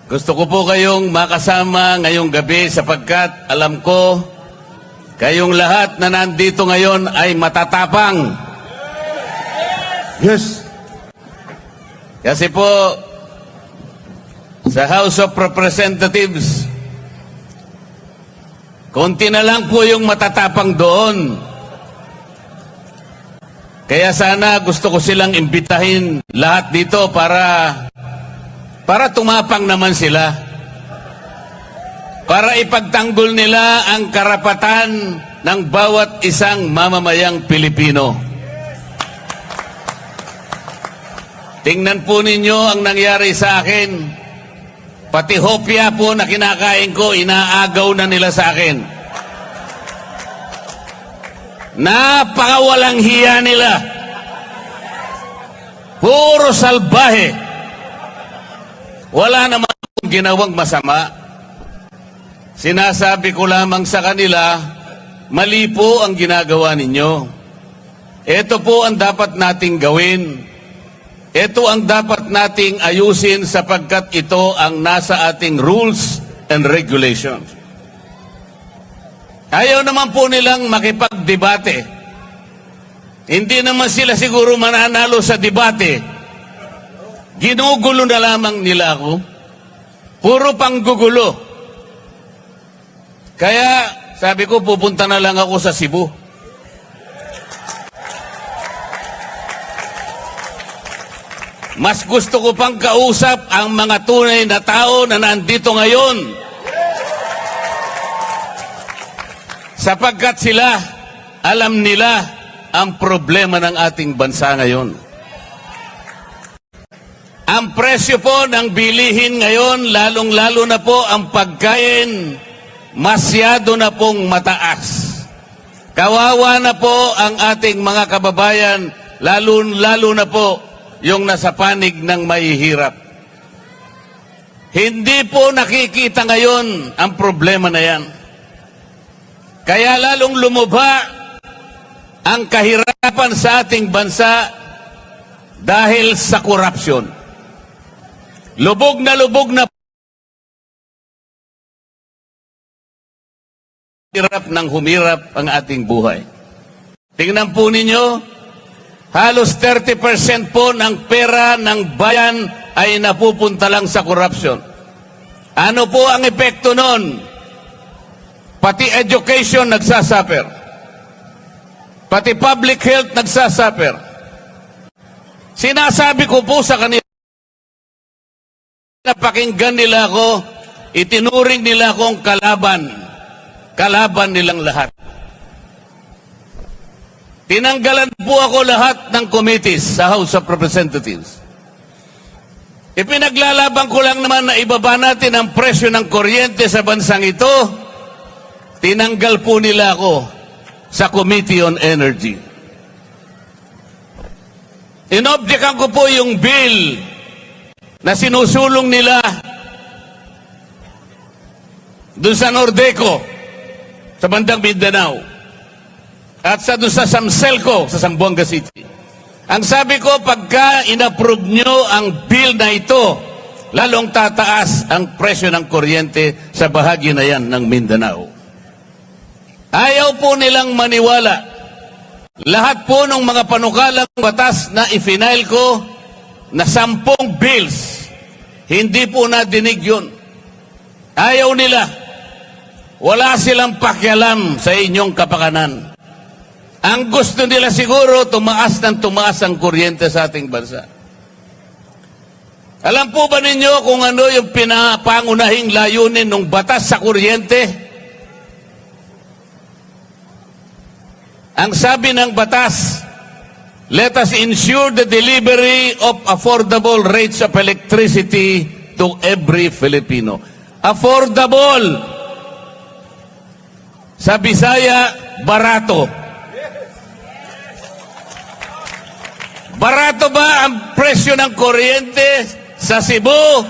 Gusto ko po kayong makasama ngayong gabi sapagkat alam ko kayong lahat na nandito ngayon ay matatapang. Yes. Kasi po sa House of Representatives, konti na lang po yung matatapang doon. Kaya sana gusto ko silang imbitahin lahat dito para tumapang naman sila. Para ipagtanggol nila ang karapatan ng bawat isang mamamayang Pilipino. Tingnan po ninyo ang nangyari sa akin. Pati hopya po na kinakain ko, inaagaw na nila sa akin. Napakawalang hiya nila. Puro salbahe. Wala naman akong ginawang masama. Sinasabi ko lamang sa kanila, mali po ang ginagawa ninyo. Ito po ang dapat nating gawin. Ito ang dapat nating ayusin sapagkat ito ang nasa ating rules and regulations. Ayaw naman po nilang makipagdebate. Hindi naman sila siguro mananalo sa debate. Ginugulo na lamang nila ako. Puro panggugulo. Kaya sabi ko pupunta na lang ako sa Cebu. Mas gusto ko pang kausap ang mga tunay na tao na nandito ngayon. Sapagkat sila, alam nila ang problema ng ating bansa ngayon. Ang presyo po ng bilihin ngayon, lalong-lalo na po ang pagkain, masyado na pong mataas. Kawawa na po ang ating mga kababayan, lalo na po yung nasa panig ng mahihirap. Hindi po nakikita ngayon ang problema na yan. Kaya lalong lumubha ang kahirapan sa ating bansa dahil sa korupsyon. Lubog na hirap ng humirap ang ating buhay. Tingnan po ninyo, halos 30% po ng pera ng bayan ay napupunta lang sa korupsyon. Ano po ang epekto nun? Pati education nagsasuffer. Pati public health nagsasuffer. Sinasabi ko po sa kanila, napakinggan nila ako, itinuring nila akong kalaban. Kalaban nilang lahat. Tinanggalan po ako lahat ng committees sa House of Representatives. Ipinaglalaban ko lang naman na ibaba natin ang presyo ng kuryente sa bansang ito. Tinanggal po nila ako sa Committee on Energy. Inobjekan ko po yung bill na sinusulong nila doon sa Nordeco, sa bandang Mindanao. At doon sa Samselco, sa Zamboanga City. Ang sabi ko, pagka inapprove nyo ang bill na ito, lalong tataas ang presyo ng kuryente sa bahagi na yan ng Mindanao. Ayaw po nilang maniwala. Lahat po ng mga panukalang batas na ifinail ko na 10 bills, hindi po nadinig yun. Ayaw nila. Wala silang pakialam sa inyong kapakanan. Ang gusto nila siguro, tumaas ang kuryente sa ating bansa. Alam po ba ninyo kung ano yung pinapangunahing layunin ng batas sa kuryente? Ang sabi ng batas, let us ensure the delivery of affordable rates of electricity to every Filipino. Affordable. Sa Bisaya, barato. Barato ba ang presyo ng kuryente sa Cebu?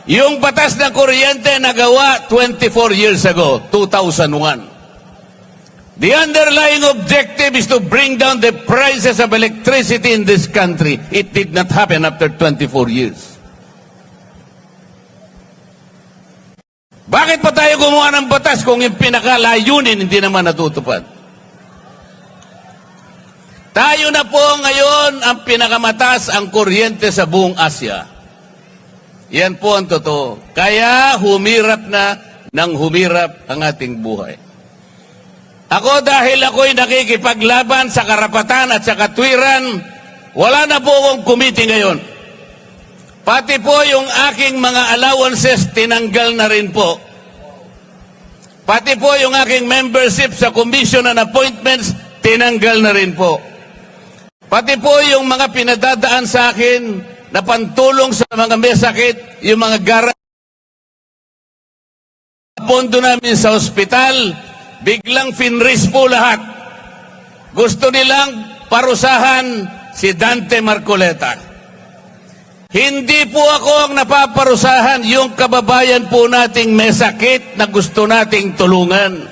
Yung batas ng kuryente nagawa 24 years ago, 2001. The underlying objective is to bring down the prices of electricity in this country. It did not happen after 24 years. Bakit pa tayo gumawa ng batas kung yung pinakalayunin hindi naman natutupad? Tayo na po ngayon ang pinakamataas ang kuryente sa buong Asya. Yan po ang totoo. Kaya humirap na nang humirap ang ating buhay. Ako dahil ako'y nakikipaglaban sa karapatan at sa katwiran, wala na po akong committee ngayon. Pati po yung aking mga allowances tinanggal na rin po. Pati po yung aking membership sa commission and appointments tinanggal na rin po. Pati po yung mga pinadadaan sa akin na pantulong sa mga may sakit, yung mga pondo namin sa ospital, biglang finris po lahat. Gusto nilang parusahan si Dante Marcoleta. Hindi po ako ang napaparusahan, yung kababayan po nating may sakit na gusto nating tulungan.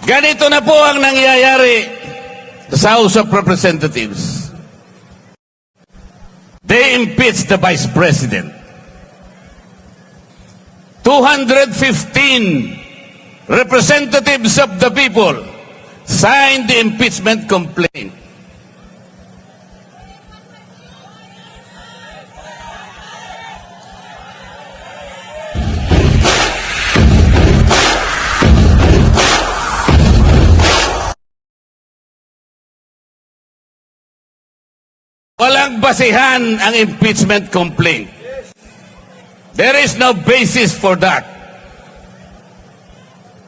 Ganito na po ang nangyayari sa House of Representatives. They impeached the Vice President. 215 representatives of the people signed the impeachment complaint. Walang basihan ang impeachment complaint. There is no basis for that.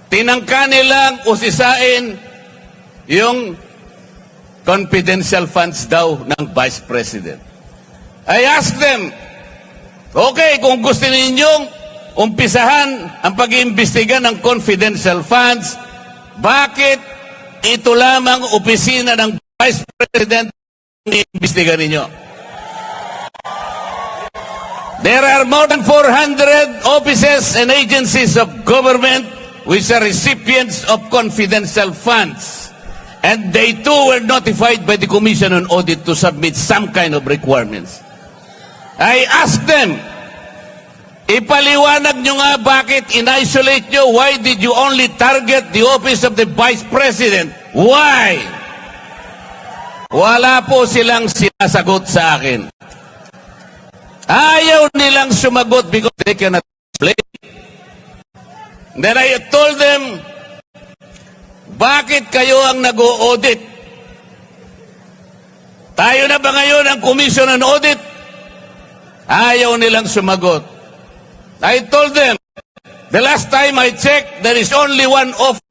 Tinangka nilang usisain yung confidential funds daw ng Vice President. I asked them, okay, kung gusto ninyong umpisahan ang pag-iimbestiga ng confidential funds, bakit ito lamang opisina ng Vice President ang iimbestiga ninyo? There are more than 400 offices and agencies of government which are recipients of confidential funds. And they too were notified by the Commission on Audit to submit some kind of requirements. I asked them, ipaliwanag nyo nga bakit in-isolate nyo? Why did you only target the office of the Vice President? Why? Wala po silang sinasagot sa akin. Ayaw nilang sumagot because they cannot explain. Then I told them, bakit kayo ang nag-o-audit? Tayo na ba ngayon ang Commission on Audit? Ayaw nilang sumagot. I told them, the last time I checked, there is only one office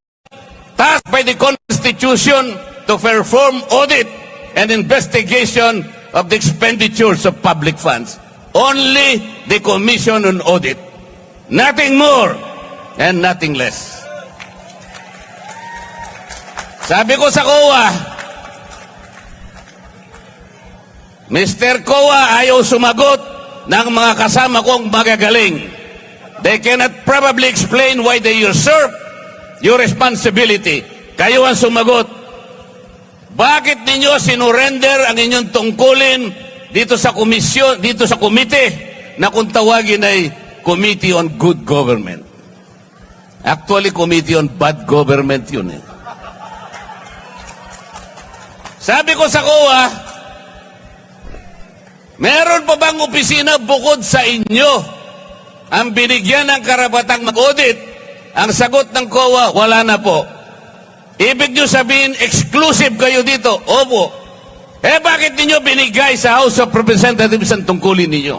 tasked by the Constitution to perform audit and investigation of the expenditures of public funds. Only the Commission on Audit. Nothing more and nothing less. Sabi ko sa COA, Mr. COA, ayaw sumagot ng mga kasama kong magagaling. They cannot probably explain why they usurp your responsibility. Kayo ang sumagot. Bakit ninyo sinurrender ang inyong tungkulin dito sa komisyon, dito sa komite na kung tawagin ay Committee on Good Government? Actually, Committee on Bad Government yun eh. Sabi ko sa COA, meron pa bang opisina bukod sa inyo ang binigyan ng karapatang mag-audit? Ang sagot ng COA, wala na po. Ibig nyo sabihin, exclusive kayo dito? Opo. Eh bakit ninyo binigay sa House of Representatives ang tungkulin ninyo?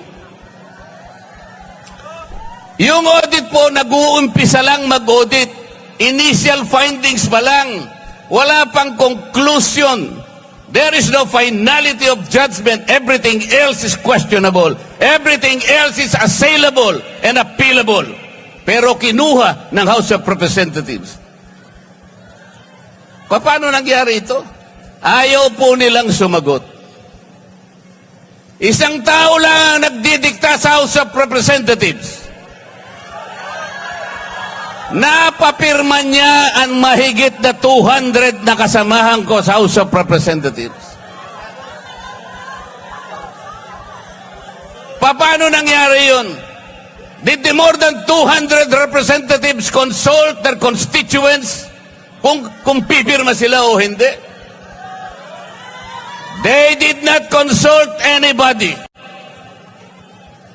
Yung audit po, nag-uumpisa lang mag-audit. Initial findings pa lang. Wala pang conclusion. There is no finality of judgment. Everything else is questionable. Everything else is assailable and appealable. Pero kinuha ng House of Representatives. Paano nangyari ito? Ayaw po nilang sumagot. Isang tao lang ang nagdidikta sa House of Representatives. Napapirma niya ang mahigit na 200 na kasamahan ko sa House of Representatives. Paano nangyari yun? Did the more than 200 representatives consult their constituents kung pipirma sila o hindi? They did not consult anybody.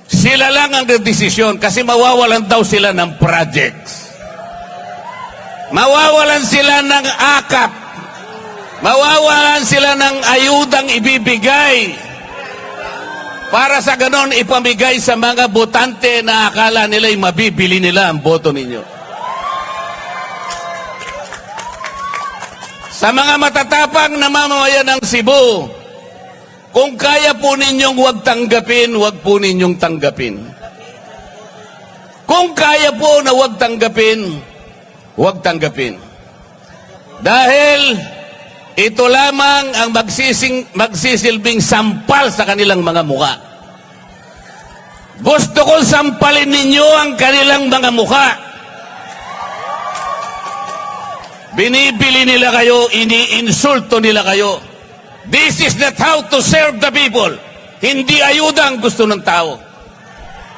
Sila lang ang desisyon kasi mawawalan daw sila ng projects. Mawawalan sila ng akap. Mawawalan sila ng ayudang ibibigay. Para sa ganon, ipamigay sa mga botante na akala nila'y mabibili nila ang boto ninyo. Sa mga matatapang na mamamayan ng Cebu, kung kaya po ninyong huwag tanggapin, huwag po ninyong tanggapin. Kung kaya po na huwag tanggapin, huwag tanggapin. Dahil ito lamang ang magsisilbing sampal sa kanilang mga muka. Gusto kong sampalin ninyo ang kanilang mga muka. Binibili nila kayo, iniinsulto nila kayo. This is not how to serve the people. Hindi ayuda ang gusto ng tao.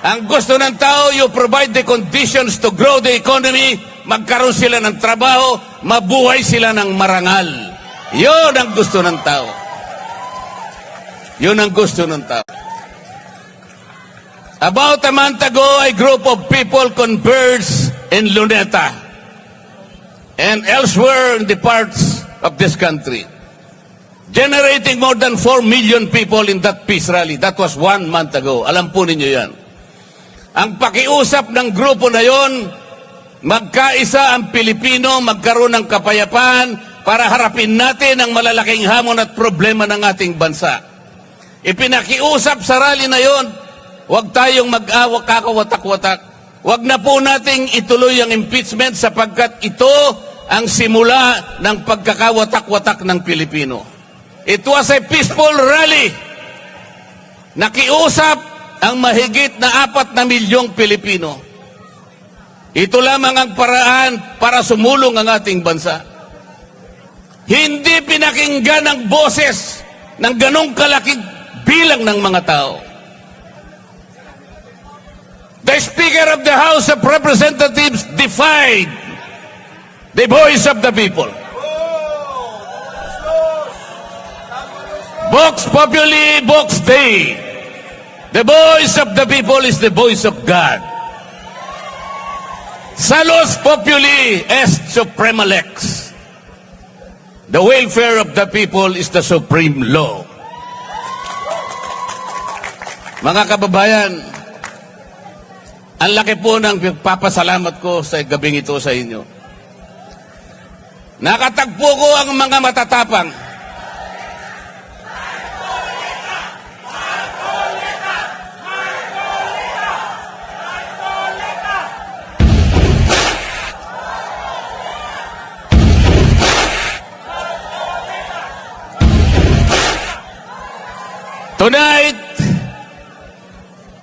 Ang gusto ng tao, you provide the conditions to grow the economy, magkaroon sila ng trabaho, mabuhay sila ng marangal. Yun ang gusto ng tao. Yun ang gusto ng tao. About a month ago, a group of people converged in Luneta and elsewhere in the parts of this country, generating more than 4 million people in that peace rally. That was 1 month ago. Alam po ninyo yan. Ang pakiusap ng grupo na yon, magkaisa ang Pilipino, magkaroon ng kapayapaan, para harapin natin ang malalaking hamon at problema ng ating bansa. Ipinakiusap sa rally na yon, huwag tayong mag-awak kakawatak-watak. Huwag na po nating ituloy ang impeachment sapagkat ito ang simula ng pagkakawatak-watak ng Pilipino. It was a peaceful rally. Nakiusap ang mahigit na 4 na milyong Pilipino. Ito lamang ang paraan para sumulong ang ating bansa. Hindi pinakinggan ang boses ng ganong kalaking bilang ng mga tao. The Speaker of the House of Representatives defied the voice of the people. Vox Populi, Vox Dei. The voice of the people is the voice of God. Salus Populi est suprema lex. The welfare of the people is the supreme law. Mga kababayan, ang laki po ng papasalamat ko sa gabing ito sa inyo. Nakatagpo ko ang mga matatapang. Tonight,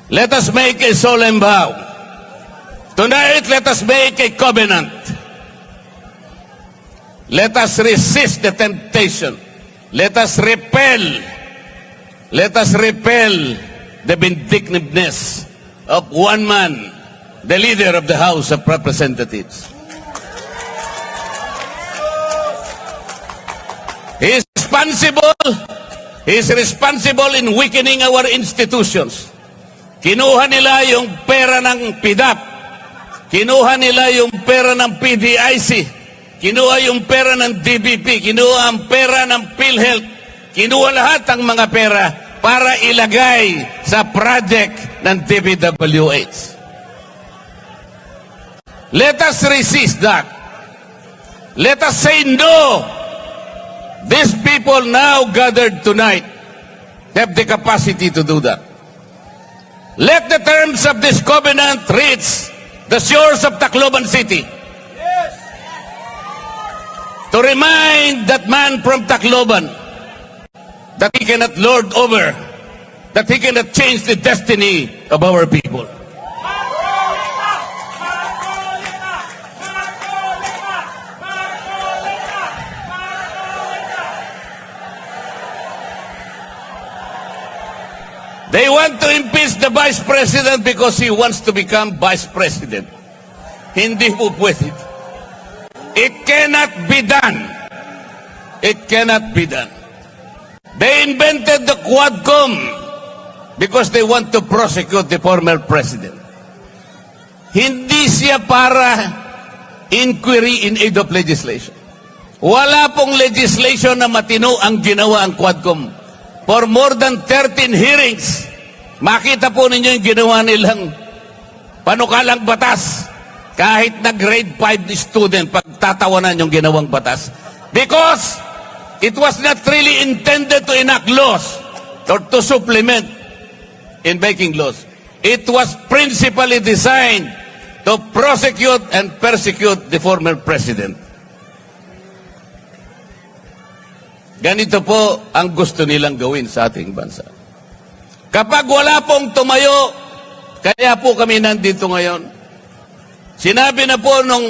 let us make a solemn vow. Tonight, let us make a covenant. Let us resist the temptation. Let us repel the vindictiveness of one man, the leader of the House of Representatives. He is responsible in weakening our institutions. Kinuha nila yung pera ng PDAP. Kinuha nila yung pera ng PDIC. Kinuha yung pera ng DBP. Kinuha ang pera ng PhilHealth. Kinuha lahat ang mga pera para ilagay sa project ng DPWH. Let us resist that. Let us say no. These people now gathered tonight have the capacity to do that. Let the terms of this covenant reach the shores of Tacloban City. Yes. To remind that man from Tacloban that he cannot lord over, that he cannot change the destiny of our people. They want to impeach the Vice President because he wants to become Vice President. Hindi po pwede. It cannot be done. It cannot be done. They invented the Quadcom because they want to prosecute the former president. Hindi siya para inquiry in aid of legislation. Wala pong legislation na matino ang ginawa ang Quadcom. For more than 13 hearings, makita po ninyo yung ginawa nilang panukalang batas. Kahit na grade 5 student, pagtatawanan yung ginawang batas. Because it was not really intended to enact laws or to supplement in making laws. It was principally designed to prosecute and persecute the former president. Ganito po ang gusto nilang gawin sa ating bansa. Kapag wala pong tumayo, kaya po kami nandito ngayon. Sinabi na po nung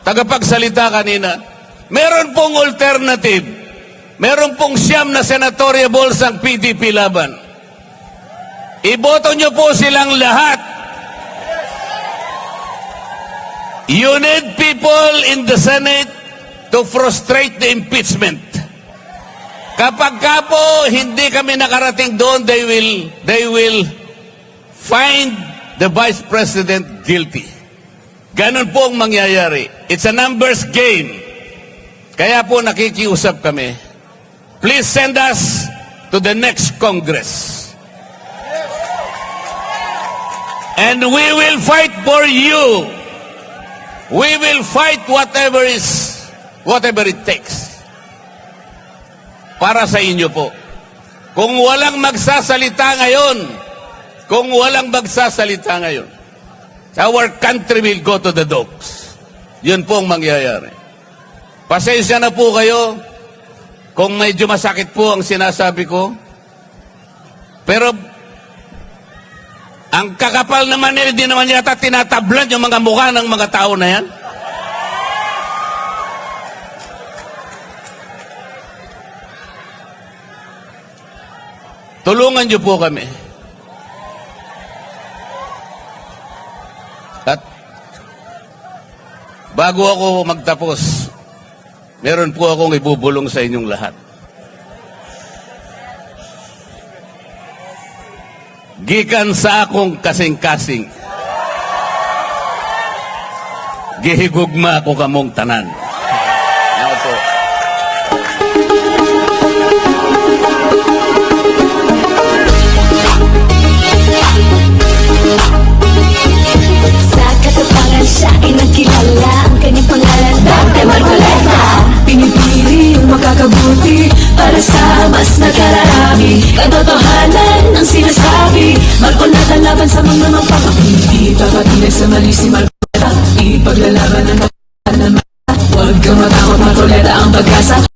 tagapagsalita kanina, meron pong alternative. Meron pong 9 na senatorial balls ang PDP laban. Iboto nyo po silang lahat. You need people in the Senate to frustrate the impeachment. Kapag ka po hindi kami nakarating doon, they will find the Vice President guilty. Ganon po ang mangyayari. It's a numbers game. Kaya po nakikiusap kami. Please send us to the next Congress. And we will fight for you. We will fight whatever it takes. Para sa inyo po. Kung walang magsasalita ngayon, our country will go to the dogs. Yun po ang mangyayari. Pasensya na po kayo kung medyo masakit po ang sinasabi ko. Pero ang kakapal naman nila, di naman yata tinatablan yung mga mukha ng mga tao na yan. Tulungan niyo po kami. At bago ako magtapos, meron po akong ibubulong sa inyong lahat. Gikan sa akong kasing-kasing, gihigugma ko kamong tanan. Ano po? Siya ay nagkilala, ang kanyang pangalan Dante Marcoleta. Pinipili yung makakabuti para sa mas nakararami. Katotohanan ang sinasabi, Marcoleta laban sa mga mapapakiti. Papatinag sa mali si Marcoleta, ipaglalaban ng kapatid na mata. Huwag kang matakot, Marcoleta ang pag-asa.